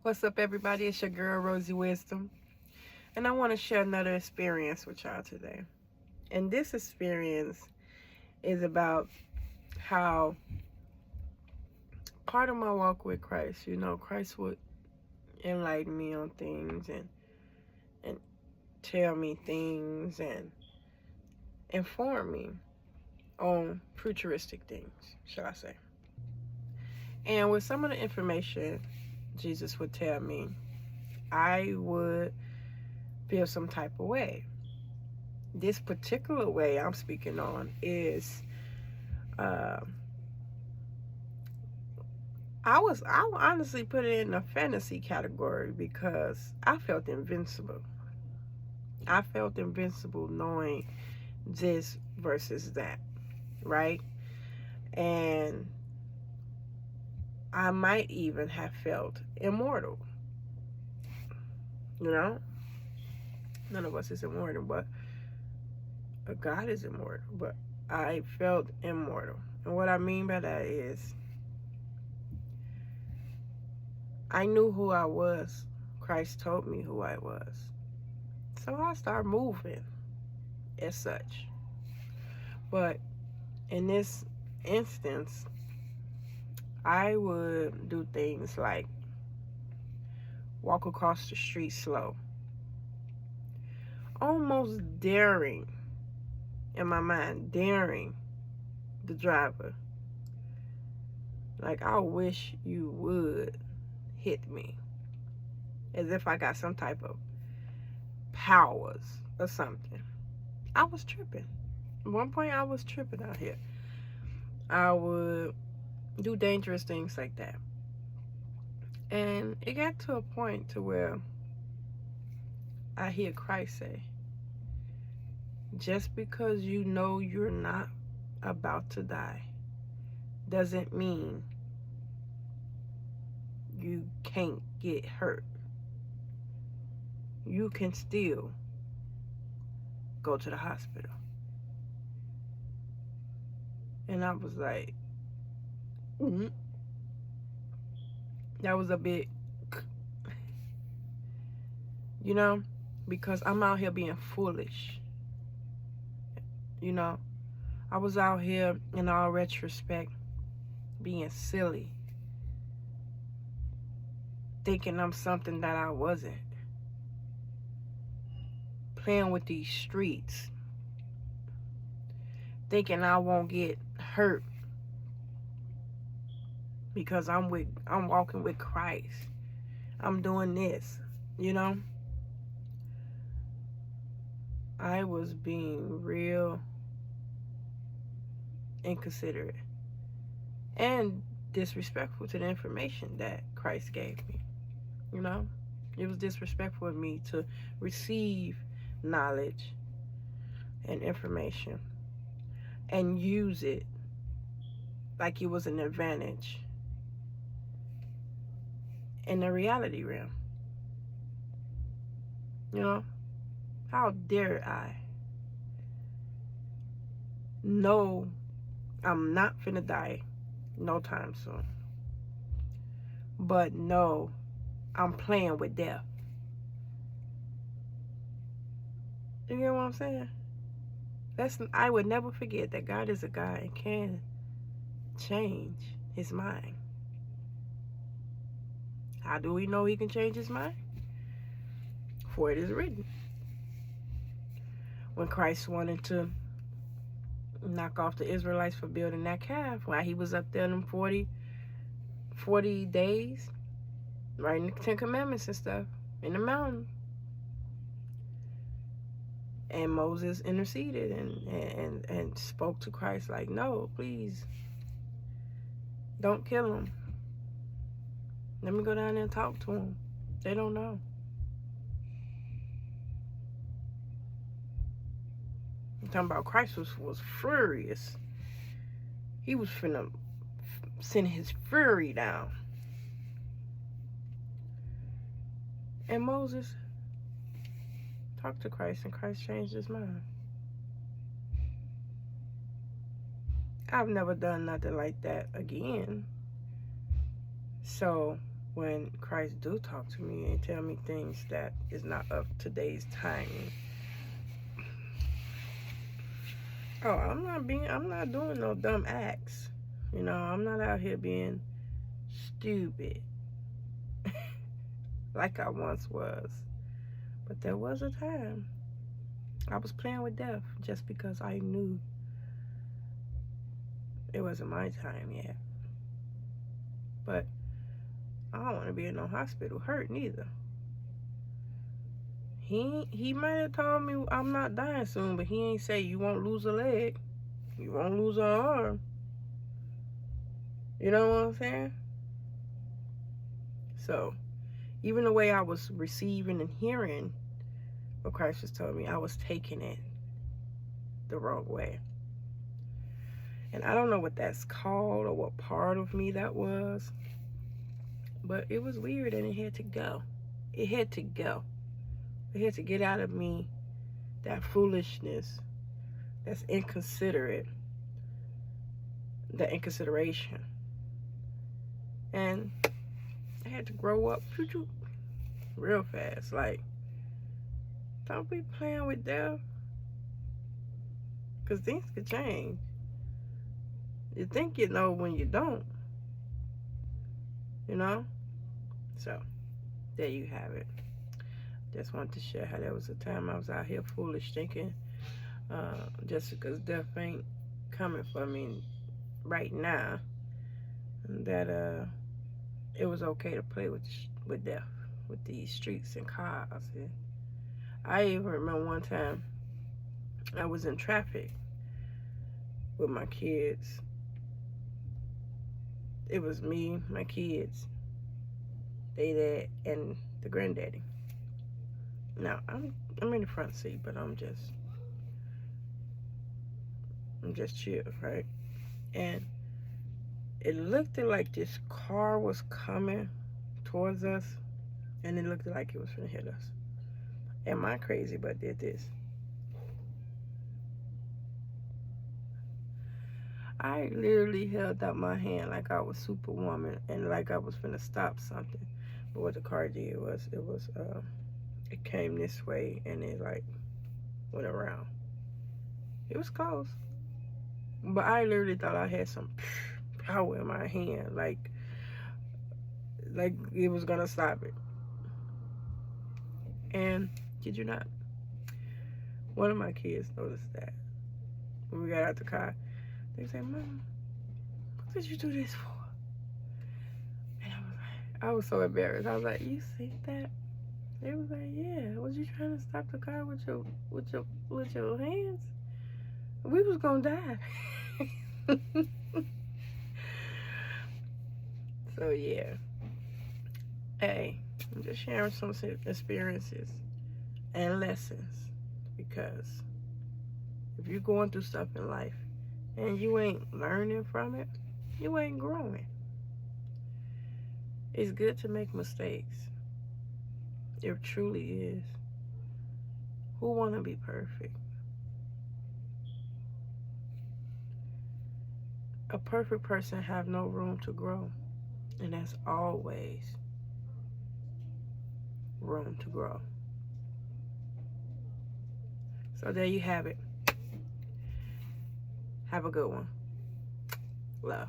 What's up, everybody? It's your girl, Rosey Wisdom, and I want to share another experience with y'all today. And this experience is about how part of my walk with Christ, Christ would enlighten me on things and tell me things and inform me on futuristic things, shall I say. And with some of the information Jesus would tell me, I would feel some type of way. This particular way I'm speaking on is I would honestly put it in a fantasy category because I felt invincible. I felt invincible knowing this versus that, right? And I might even have felt immortal. None of us is immortal, but God is immortal. But I felt immortal. And what I mean by that is I knew who I was. Christ told me who I was. So I started moving as such. But in this instance, I would do things like walk across the street slow. Almost daring, in my mind, daring the driver. Like, I wish you would hit me. As if I got some type of powers or something. I was tripping. At one point, I was tripping out here. I would do dangerous things like that. And it got to a point to where I hear Christ say, just because you know you're not about to die doesn't mean you can't get hurt. You can still go to the hospital. And I was like, that was a bit, because I'm out here being foolish. I was out here in all retrospect being silly, thinking I'm something that I wasn't, playing with these streets, thinking I won't get hurt because I'm walking with Christ. I'm doing this, I was being real inconsiderate and disrespectful to the information that Christ gave me. It was disrespectful of me to receive knowledge and information and use it like it was an advantage in the reality realm. How dare I? No, I'm not finna die no time soon. But no, I'm playing with death. You get what I'm saying? I would never forget that God is a God and can change his mind. How do we know he can change his mind? For it is written. When Christ wanted to knock off the Israelites for building that calf, while he was up there in 40 days, writing the 10 Commandments and stuff in the mountain. And Moses interceded and spoke to Christ like, no, please, don't kill him. Let me go down there and talk to him. They don't know. I'm talking about Christ was furious. He was finna send his fury down. And Moses talked to Christ, and Christ changed his mind. I've never done nothing like that again. So when Christ do talk to me and tell me things that is not of today's timing. Oh, I'm not doing no dumb acts. I'm not out here being stupid like I once was. But there was a time I was playing with death just because I knew it wasn't my time yet. But I don't want to be in no hospital hurt neither. He might have told me I'm not dying soon, but he ain't say you won't lose a leg, you won't lose an arm. You know what I'm saying? So, even the way I was receiving and hearing what Christ was telling me, I was taking it the wrong way. And I don't know what that's called or what part of me that was, but it was weird and it had to go. It had to go. It had to get out of me that foolishness, that's inconsiderate, the inconsideration. And I had to grow up real fast. Like, don't be playing with death, because things could change. You think you know when you don't, So, there you have it. Just wanted to share how there was a time I was out here foolish thinking just because death ain't coming for me right now, that it was okay to play with death, with these streets and cars. And I even remember one time I was in traffic with my kids. It was me, my kids, they dad, and the granddaddy. Now I'm in the front seat, but I'm just chill, right? And it looked like this car was coming towards us, and it looked like it was gonna hit us. And my crazy butt did this. I literally held out my hand like I was Superwoman and like I was gonna stop something. But what the car did was, it came this way and it like went around. It was close, but I literally thought I had some power in my hand, like it was gonna stop it. And kid you not, one of my kids noticed that when we got out the car. They said, "Mom, what did you do this for?" And I was so embarrassed. I was like, "You see that?" They was like, "Yeah. Was you trying to stop the car with your hands? We was gonna die." So yeah. Hey, I'm just sharing some experiences and lessons, because if you're going through stuff in life and you ain't learning from it, you ain't growing. It's good to make mistakes. It truly is. Who want to be perfect? A perfect person have no room to grow, and that's always room to grow. So there you have it. Have a good one. Love.